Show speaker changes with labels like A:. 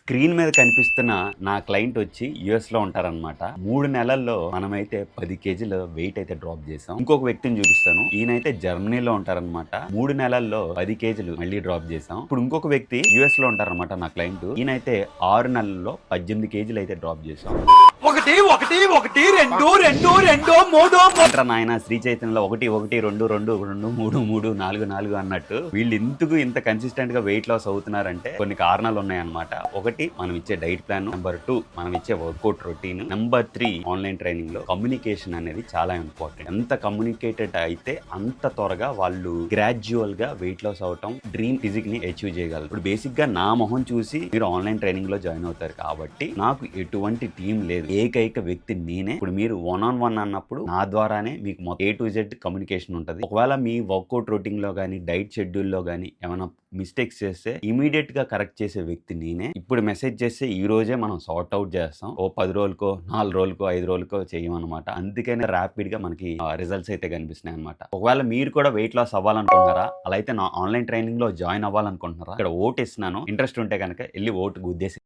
A: Screen మీద కనిపిస్తున్న నా క్లయింట్ వచ్చి యుఎస్ లో ఉంటారనమాట. 3 నెలల్లో మనమైతే 10 కేజీల వెయిట్ అయితే డ్రాప్ చేసాం. ఇంకొక వ్యక్తిని చూపిస్తాను. ఈయనైతే జర్మనీలో ఉంటారనమాట. 3 నెలల్లో 10 కేజీలు మళ్ళీ డ్రాప్ చేసాం. ఇప్పుడు ఇంకొక వ్యక్తి యుఎస్ లో ఉంటారనమాట నా క్లయింట్. ఈయనైతే 6 నెలల్లో 18 కేజీలు అయితే డ్రాప్ చేసాం.
B: ఒకటి ఒకటి ఒకటి రెండు రెండు రెండు మూడు
A: నాయన శ్రీ చైతన్యలో 1 1 2 2 2 3 3 4 4 అన్నట్టు వీళ్ళు ఎందుకు ఇంత కన్సిస్టెంట్ గా వెయిట్ లాస్ అవుతున్నారంటే కొన్ని కారణాలు ఉన్నాయన్నమాట. ఒకటి, మనం ఇచ్చే డైట్ ప్లాన్. నెంబర్ 2, మనం ఇచ్చే work out routine. Number 3, online training లో కమ్యూనికేషన్ అనేది చాలా ఇంపార్టెంట్. ఎంత కమ్యూనికేటెడ్ అయితే అంత త్వరగా వాళ్ళు గ్రాడ్యువల్ గా వెయిట్ లాస్ అవటం, డ్రీమ్ ఫిజిక్ ని అచీవ్ చేయగలరు. ఇప్పుడు బేసిక్ గా నా మొహం చూసి మీరు ఆన్లైన్ ట్రైనింగ్ లో జాయిన్ అవుతారు కాబట్టి నాకు ఎటువంటి టీం లేదు. ఏకైక వ్యక్తి నేనే. ఇప్పుడు మీరు 1-on-1 అన్నప్పుడు నా ద్వారానే మీకు A to Z కమ్యూనికేషన్ ఉంటుంది. ఒకవేళ మీ వర్కౌట్ రొటీన్ లో కానీ డైట్ షెడ్యూల్ లో కానీ ఏమైనా మిస్టేక్స్ చేస్తే ఇమీడియట్ గా కరెక్ట్ చేసే వ్యక్తి నేనే. ఇప్పుడు మెసేజ్ చేస్తే ఈ రోజే మనం సార్ట్ అవుట్ చేస్తాం. ఓ 10 రోజులకో 4 రోజులకో 5 రోజులకో చేయమన్నమాట. అందుకనే ర్యాపిడ్ గా మనకి రిజల్ట్స్ అయితే కనిపిస్తున్నాయి అనమాట. ఒకవేళ మీరు కూడా వెయిట్ లాస్ అవ్వాలనుకుంటున్నారా, అలా అయితే నా ఆన్లైన్ ట్రైనింగ్ లో జాయిన్ అవ్వాలనుకుంటున్నారా, ఇక్కడ ఓట్ ఇస్తున్నాను. ఇంట్రెస్ట్ ఉంటే కనుక వెళ్ళి ఓటు గుద్దేసి